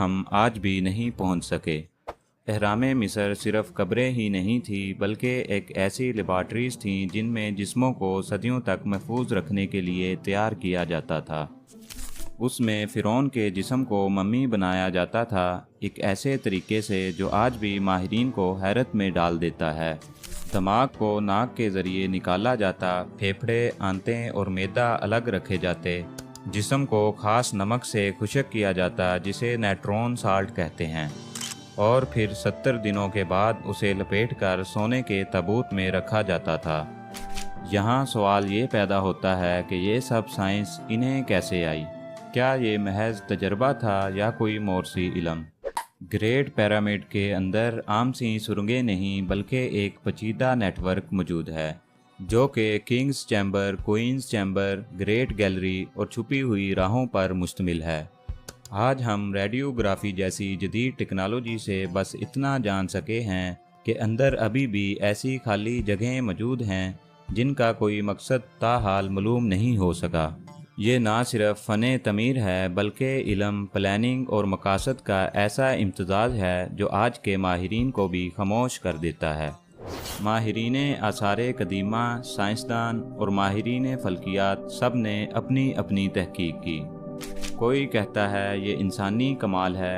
ہم آج بھی نہیں پہنچ سکے۔ اہرام مصر صرف قبریں ہی نہیں تھیں بلکہ ایک ایسی لیبارٹریز تھیں جن میں جسموں کو صدیوں تک محفوظ رکھنے کے لیے تیار کیا جاتا تھا۔ اس میں فرعون کے جسم کو ممی بنایا جاتا تھا، ایک ایسے طریقے سے جو آج بھی ماہرین کو حیرت میں ڈال دیتا ہے۔ دماغ کو ناک کے ذریعے نکالا جاتا، پھیپھڑے، آنتیں اور معدہ الگ رکھے جاتے، جسم کو خاص نمک سے خشک کیا جاتا جسے نیٹرون سالٹ کہتے ہیں، اور پھر 70 دنوں کے بعد اسے لپیٹ کر سونے کے تابوت میں رکھا جاتا تھا۔ یہاں سوال یہ پیدا ہوتا ہے کہ یہ سب سائنس انہیں کیسے آئی؟ کیا یہ محض تجربہ تھا یا کوئی موروثی علم؟ گریٹ پیرامڈ کے اندر عام سی سرنگیں نہیں بلکہ ایک پیچیدہ نیٹ ورک موجود ہے، جو کہ king's chamber, queen's chamber, great gallery اور چھپی ہوئی راہوں پر مشتمل ہے۔ آج ہم ریڈیوگرافی جیسی جدید ٹیکنالوجی سے بس اتنا جان سکے ہیں کہ اندر ابھی بھی ایسی خالی جگہیں موجود ہیں جن کا کوئی مقصد تاحال معلوم نہیں ہو سکا۔ یہ نہ صرف فن تعمیر ہے بلکہ علم، پلاننگ اور مقاصد کا ایسا امتزاج ہے جو آج کے ماہرین کو بھی خاموش کر دیتا ہے۔ ماہرین آثار قدیمہ، سائنسدان اور ماہرین فلکیات سب نے اپنی اپنی تحقیق کی۔ کوئی کہتا ہے یہ انسانی کمال ہے،